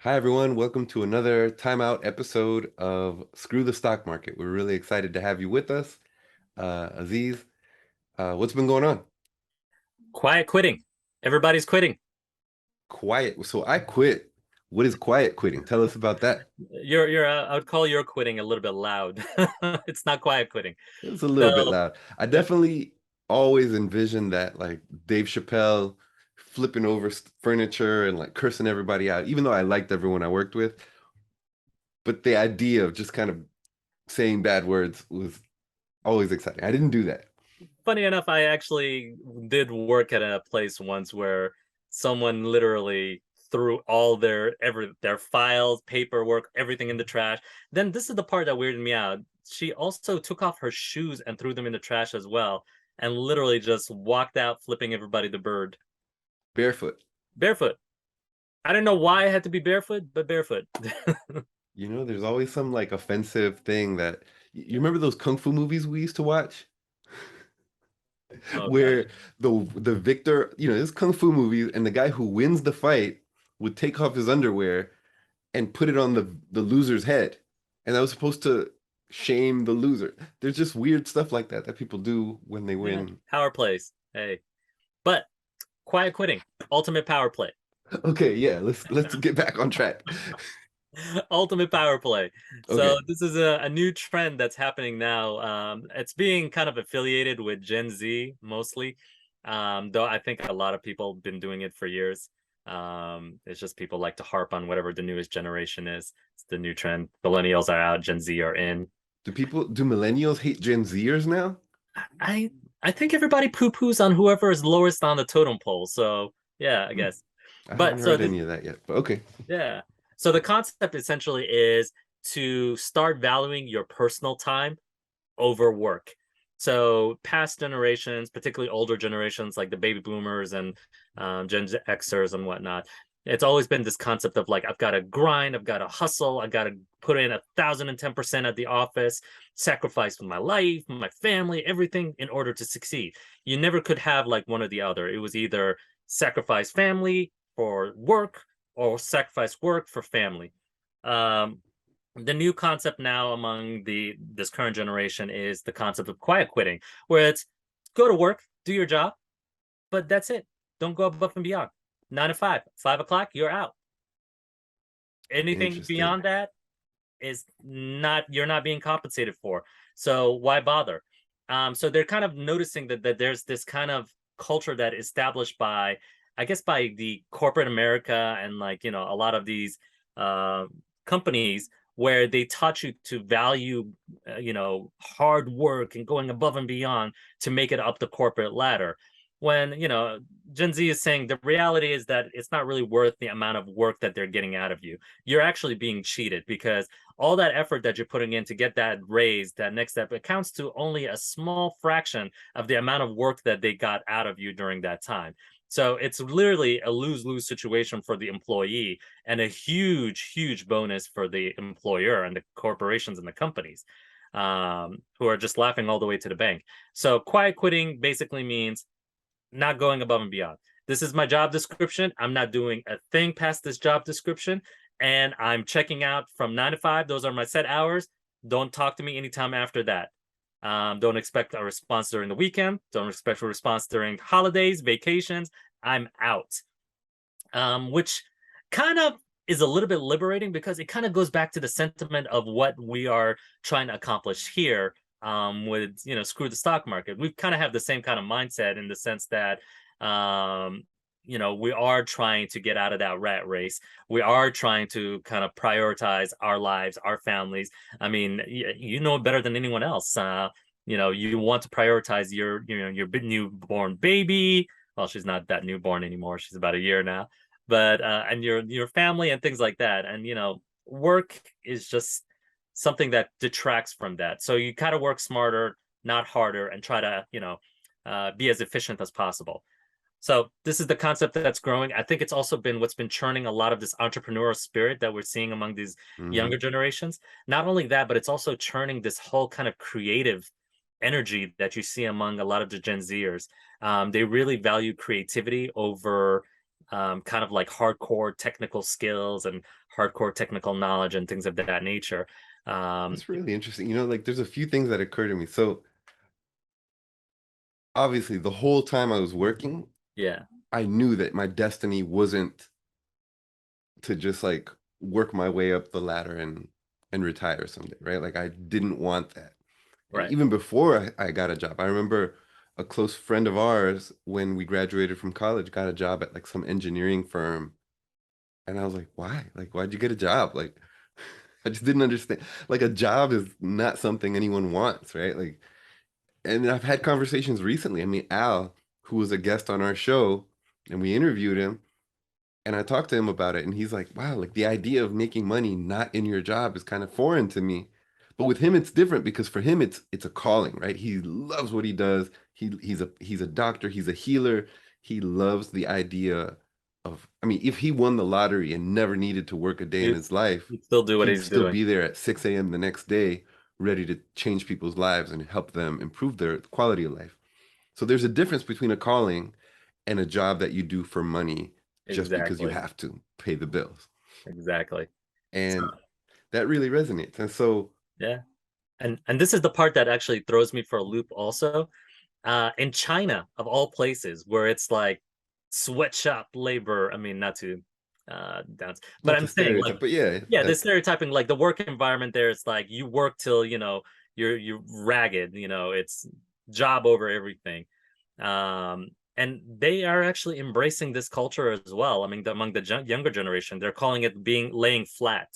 Hi, everyone. Welcome to another timeout episode of Screw the Stock Market. We're really excited to have you with us. Aziz, what's been going on? Quiet quitting. Everybody's quitting. Quiet. So I quit. What is quiet quitting? Tell us about that. I would call your quitting a little bit loud. It's not quiet quitting. It's a little bit So, loud. I yeah, definitely always envisioned that, like Dave Chappelle flipping over furniture and like cursing everybody out, even though I liked everyone I worked with. But the idea of just kind of saying bad words was always exciting. I didn't do that. funny enough, I actually did work at a place once where someone literally threw all their files, paperwork, everything in the trash. Then this is the part that weirded me out. She also took off her shoes and threw them in the trash as well, and literally just walked out, flipping everybody the bird. Barefoot. Barefoot. I don't know why I had to be barefoot, but barefoot. There's always some like offensive thing that you remember those kung fu movies we used to watch Oh where gosh. the victor, this kung fu movie and the guy who wins the fight would take off his underwear and put it on the loser's head. And that was supposed to shame the loser. There's just weird stuff like that that people do when they Yeah. win. Power plays. Hey. But quiet quitting. Ultimate power play. Okay, yeah, let's get back on track. Ultimate power play. So Okay. this is a new trend that's happening now. It's being kind of affiliated with Gen Z mostly. Though I think a lot of people have been doing it for years. It's just people like to harp on whatever the newest generation is. It's the new trend. Millennials are out, Gen Z are in. Do millennials hate Gen Zers now? I I think everybody poo-poos on whoever is lowest on the totem pole. So yeah, I Hmm, guess. I But haven't so heard this any of that yet, but okay. Yeah. So the concept essentially is to start valuing your personal time over work. So past generations, particularly older generations like the baby boomers and Gen Xers and whatnot, it's always been this concept of like I've got to grind, I've got to hustle, I got to put in 1,010% at the office, sacrifice my life, my family, everything in order to succeed. You never could have like one or the other. It was either sacrifice family for work or sacrifice work for family. Um, the new concept now among the this current generation is the concept of quiet quitting, where it's go to work, do your job, but that's it. Don't go above and beyond. 9 to 5, 5 o'clock, you're out. Anything Interesting. beyond that is not you're not being compensated for. So why bother? So they're kind of noticing that there's this kind of culture that established by, I guess, by the corporate America and like a lot of these uh, companies where they taught you to value hard work and going above and beyond to make it up the corporate ladder. When Gen Z is saying the reality is that it's not really worth the amount of work that they're getting out of you. You're actually being cheated because all that effort that you're putting in to get that raise, that next step, it counts to only a small fraction of the amount of work that they got out of you during that time. So it's literally a lose-lose situation for the employee and a huge, huge bonus for the employer and the corporations and the companies who are just laughing all the way to the bank. So quiet quitting basically means not going above and beyond. This is my job description. I'm not doing a thing past this job description. And I'm checking out from 9 to 5. Those are my set hours. Don't talk to me anytime after that. Don't expect a response during the weekend. Don't expect a response during holidays, vacations. I'm out. Which kind of is a little bit liberating because it kind of goes back to the sentiment of what we are trying to accomplish here with screw the stock market. We kind of have the same kind of mindset in the sense that we are trying to get out of that rat race. We are trying to kind of prioritize our lives, our families. I mean, you know better than anyone else. You want to prioritize your newborn baby. Well, she's not that newborn anymore. She's about a year now, but and your family and things like that. And work is just something that detracts from that. So you kind of work smarter, not harder, and try to be as efficient as possible. So this is the concept that's growing. I think it's also been what's been churning a lot of this entrepreneurial spirit that we're seeing among these Hmm. younger generations. Not only that, but it's also churning this whole kind of creative energy that you see among a lot of the Gen Zers. They really value creativity over kind of like hardcore technical skills and hardcore technical knowledge and things of that nature. Um, That's really interesting. You know, like there's a few things that occur to me. So obviously, the whole time I was working, yeah, I knew that my destiny wasn't to just like work my way up the ladder and retire someday, right? Like I didn't want that. And right. even before I got a job, I remember a close friend of ours when we graduated from college got a job at like some engineering firm. And I was like, why? Like, why'd you get a job? Like, I just didn't understand. Like, a job is not something anyone wants, right? Like, and I've had conversations recently. I mean, Al, who was a guest on our show, and we interviewed him, and I talked to him about it, and he's like, wow, like the idea of making money not in your job is kind of foreign to me. But with him, it's different because for him, it's a calling, right? He loves what he does. He's a doctor, he's a healer. He loves the idea of, I mean, if he won the lottery and never needed to work a day in You, his life, you still do what he'd he's still doing. be there at 6 a.m. the next day, ready to change people's lives and help them improve their quality of life. So there's a difference between a calling and a job that you do for money just because you Exactly. have to pay the bills. Exactly. So And that really resonates. And so, yeah. And this is the part that actually throws me for a loop also. In China, of all places, where it's like sweatshop labor. I mean, not to downs, but not I'm to saying like, stereotype, but yeah, yeah, the that's stereotyping, like the work environment there, it's like you work till you're ragged, it's job over everything. And they are actually embracing this culture as well. I mean, among the younger generation, they're calling it being laying flat.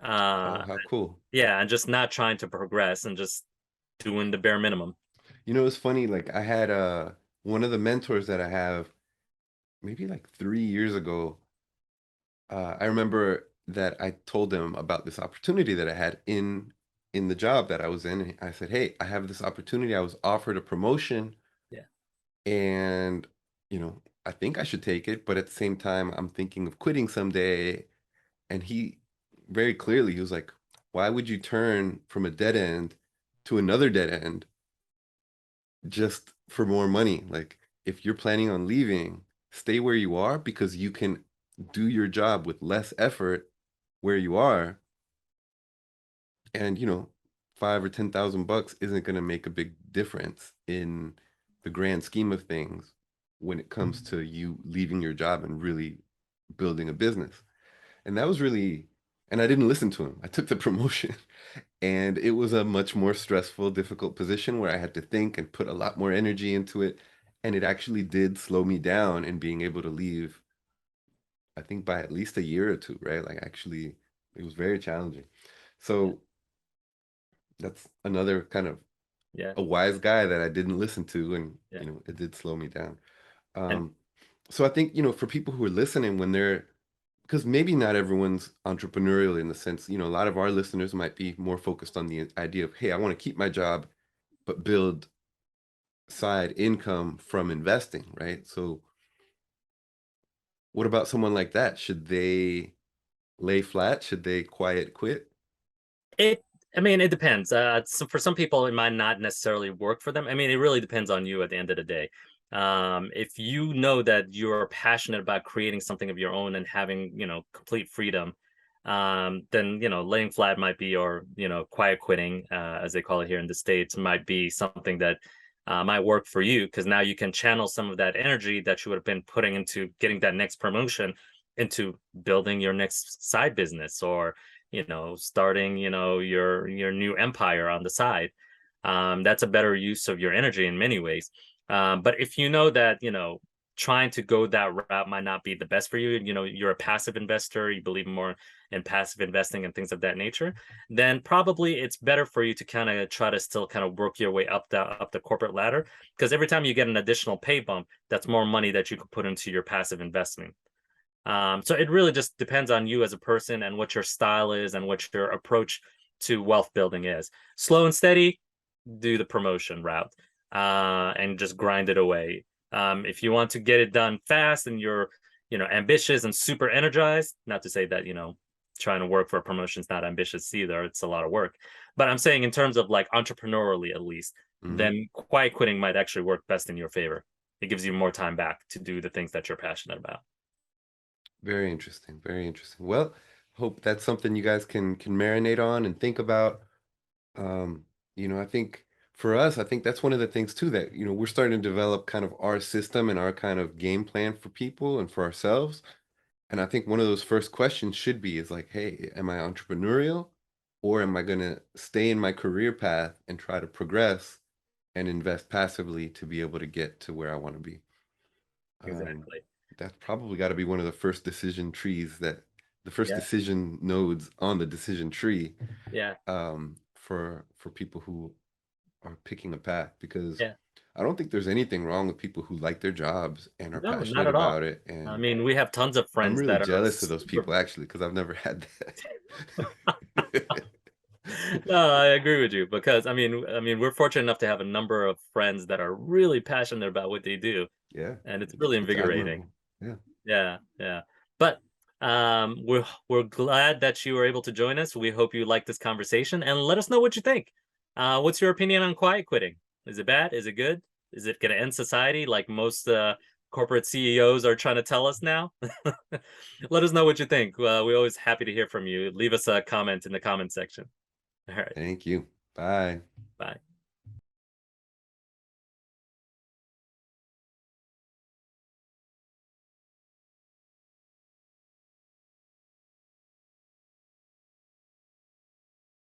oh, Uh, how cool. yeah, and just not trying to progress and just doing the bare minimum. You know, it's funny, like I had one of the mentors that I have maybe like 3 years ago. I remember that I told him about this opportunity that I had in the job that I was in. I said, "Hey, I have this opportunity. I was offered a promotion Yeah. and, I think I should take it, but at the same time, I'm thinking of quitting someday." And he very clearly, he was like, "Why would you turn from a dead end to another dead end just for more money? Like, if you're planning on leaving, stay where you are because you can do your job with less effort where you are. And, 5 or 10,000 bucks isn't going to make a big difference in the grand scheme of things when it comes to you leaving your job and really building a business." And that was really, and I didn't listen to him. I took the promotion and it was a much more stressful, difficult position where I had to think and put a lot more energy into it. And it actually did slow me down in being able to leave, I think by at least a year or two, right? Like actually, it was very challenging. Yeah. So that's another kind of Yeah. a wise guy that I didn't listen to, and Yeah. it did slow me down. And Um, so I think, for people who are listening, when they're, because maybe not everyone's entrepreneurial in the sense, a lot of our listeners might be more focused on the idea of, hey, I want to keep my job, but build side income from investing, right? So what about someone like that? Should they lay flat? Should they quiet quit? it, I mean, it depends. So for some people, it might not necessarily work for them. I mean, it really depends on you at the end of the day. If you know that you're passionate about creating something of your own and having, complete freedom, then, laying flat might be, or, quiet quitting, as they call it here in the States, might be something that might work for you because now you can channel some of that energy that you would have been putting into getting that next promotion into building your next side business, or starting your new empire on the side. That's a better use of your energy in many ways. But if you know that trying to go that route might not be the best for you, and you're a passive investor, you believe more in passive investing and things of that nature, then probably it's better for you to kind of try to still kind of work your way up the corporate ladder, because every time you get an additional pay bump, that's more money that you could put into your passive investing. So it really just depends on you as a person and what your style is and what your approach to wealth building is. Slow and steady, do the promotion route, and just grind it away. If you want to get it done fast and you're, ambitious and super energized, not to say that, trying to work for a promotion is not ambitious either. It's a lot of work. But I'm saying in terms of like entrepreneurially, at least, Hmm. then quiet quitting might actually work best in your favor. it gives you more time back to do the things that you're passionate about. Very interesting. Very interesting. Well, hope that's something you guys can marinate on and think about. Um, I think for us, I think that's one of the things too that, we're starting to develop kind of our system and our kind of game plan for people and for ourselves. And I think one of those first questions should be is like, hey, am I entrepreneurial or am I going to stay in my career path and try to progress and invest passively to be able to get to where I want to be? Um, Exactly. that's probably got to be one of the first decision trees the first Yeah. decision nodes on the decision tree Yeah. for people who are picking a path because Yeah. I don't think there's anything wrong with people who like their jobs and are No, not passionate at all. about it. I And mean, we have tons of I'm friends really that are jealous of those super. people actually because I've never had that. No, I agree with you because I mean, we're fortunate enough to have a number of friends that are really passionate about what they do, Yeah, and it's really it's invigorating. admirable. Yeah, Yeah, yeah. But we're glad that you were able to join us. We hope you like this conversation and let us know what you think. What's your opinion on quiet quitting? Is it bad? Is it good? Is it going to end society like most corporate CEOs are trying to tell us now? Let us know what you think. We're always happy to hear from you. Leave us a comment in the comment section. All right. thank you. Bye. Bye.